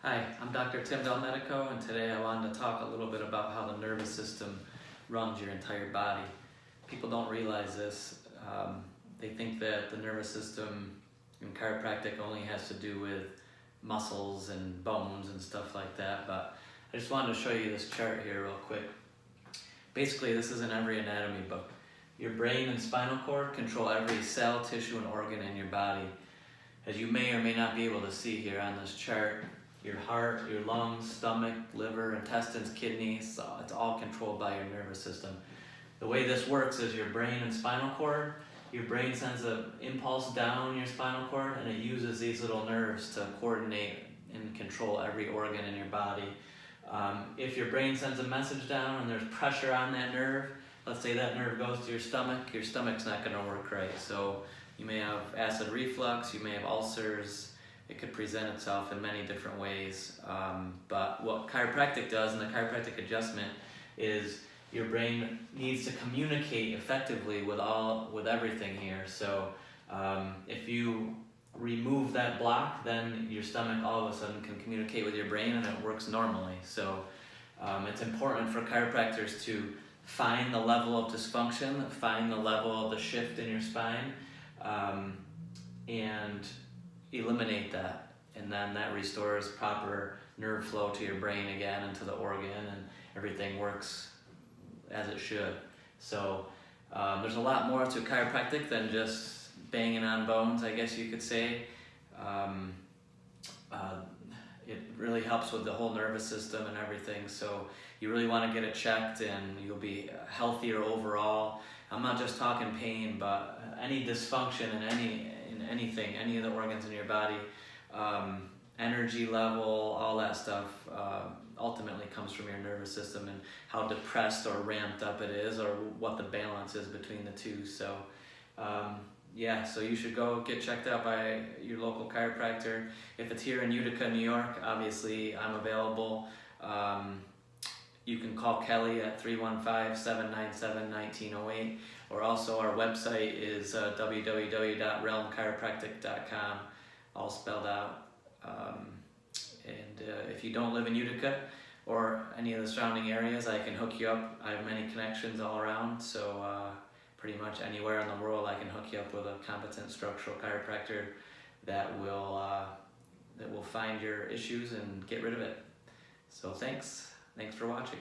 Hi, I'm Dr. Tim Del Medico, and today I wanted to talk a little bit about how the nervous system runs your entire body. People don't realize this. They think that the nervous system in chiropractic only has to do with muscles and bones and stuff like that, but I just wanted to show you this chart here real quick. Basically, this is in every anatomy book. Your brain and spinal cord control every cell, tissue, and organ in your body. As you may or may not be able to see here on this chart, your heart, your lungs, stomach, liver, intestines, kidneys, it's all controlled by your nervous system. The way this works is your brain and spinal cord, your brain sends an impulse down your spinal cord and it uses these little nerves to coordinate and control every organ in your body. If your brain sends a message down and there's pressure on that nerve, let's say that nerve goes to your stomach's not going to work right. So you may have acid reflux, you may have ulcers. It could present itself in many different ways, but what chiropractic does in the chiropractic adjustment is your brain needs to communicate effectively with everything here. So if you remove that block, then your stomach all of a sudden can communicate with your brain and it works normally. So it's important for chiropractors to find the level of dysfunction, find the level of the shift in your spine, and eliminate that, and then that restores proper nerve flow to your brain again and to the organ, and everything works as it should. So there's a lot more to chiropractic than just banging on bones, I guess you could say. It really helps with the whole nervous system and everything, so you really want to get it checked and you'll be healthier overall. I'm not just talking pain, but any dysfunction in anything, any of the organs in your body, energy level, all that stuff ultimately comes from your nervous system and how depressed or ramped up it is, or what the balance is between the two. So yeah, so you should go get checked out by your local chiropractor. If it's here in Utica, New York, obviously I'm available. You can call Kelly at 315-797-1908, or also our website is www.realmchiropractic.com, all spelled out. If you don't live in Utica or any of the surrounding areas, I can hook you up. I have many connections all around, so pretty much anywhere in the world I can hook you up with a competent structural chiropractor that will find your issues and get rid of it. So thanks for watching.